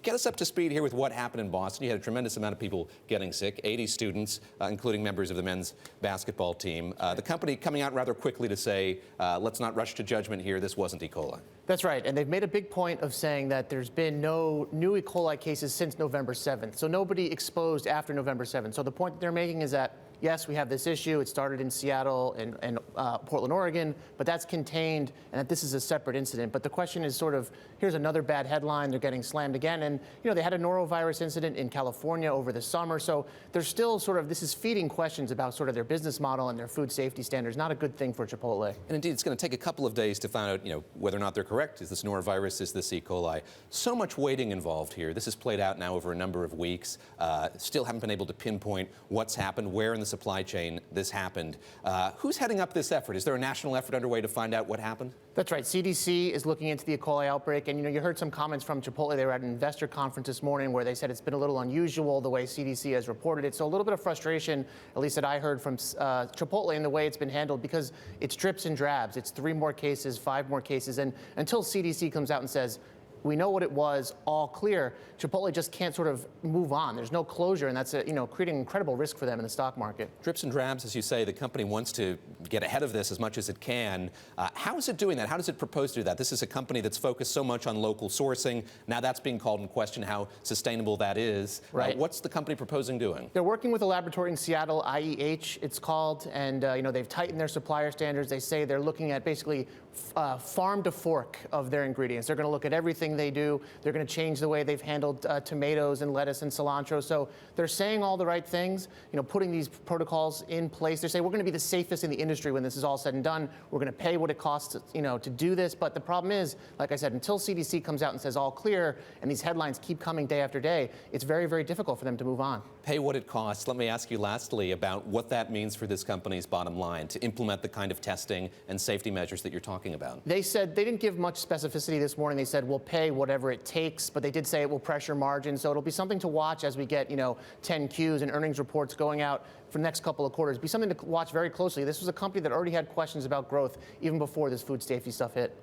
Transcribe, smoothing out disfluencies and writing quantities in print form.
Get us up to speed here with what happened in Boston. You had a tremendous amount of people getting sick, 80 students, including members of the men's basketball team. The company coming out rather quickly to say, let's not rush to judgment here. This wasn't E. coli. That's right. And they've made a big point of saying that there's been no new E. coli cases since November 7th. So nobody exposed after November 7th. So the point that they're making is that, yes, we have this issue. It started in Seattle and Portland, Oregon, but that's contained and that this is a separate incident. But the question is sort of, here's another bad headline. They're getting slammed again. And, you know, they had a norovirus incident in California over the summer. So there's still sort of, this is feeding questions about sort of their business model and their food safety standards. Not a good thing for Chipotle. And indeed, it's going to take a couple of days to find out, whether or not they're correct. Is this norovirus? Is this E. coli? So much waiting involved here. This has played out now over a number of weeks. Still haven't been able to pinpoint what's happened, where in the supply chain this happened. Who's heading up this effort? Is there a national effort underway to find out what happened? That's right. CDC is looking into the E. coli outbreak. And, you heard some comments from Chipotle. They were at an investor conference this morning where they said it's been a little unusual the way CDC has reported it. So a little bit of frustration, at least that I heard from Chipotle in the way it's been handled, because it's drips and drabs. It's 3 more cases, 5 more cases. And until CDC comes out and says, we know what it was, all clear, Chipotle just can't sort of move on. There's no closure, and that's creating incredible risk for them in the stock market. Drips and drabs, as you say, the company wants to get ahead of this as much as it can. How is it doing that? How does it propose to do that? This is a company that's focused so much on local sourcing. Now that's being called in question, how sustainable that is. Right. What's the company proposing doing? They're working with a laboratory in Seattle, IEH it's called, and they've tightened their supplier standards. They say they're looking at basically farm to fork of their ingredients. They're going to look at everything they do. They're going to change the way they've handled tomatoes and lettuce and cilantro. So they're saying all the right things, putting these protocols in place. They're saying we're going to be the safest in the industry when this is all said and done. We're going to pay what it costs, to do this. But the problem is, like I said, until CDC comes out and says all clear, and these headlines keep coming day after day, it's very, very difficult for them to move on. Pay what it costs. Let me ask you lastly about what that means for this company's bottom line to implement the kind of testing and safety measures that you're talking about. They said they didn't give much specificity this morning. They said we'll pay whatever it takes, but they did say it will pressure margins. So it'll be something to watch as we get 10Qs and earnings reports going out for the next couple of quarters. Be something to watch very closely. This was a company that already had questions about growth even before this food safety stuff hit.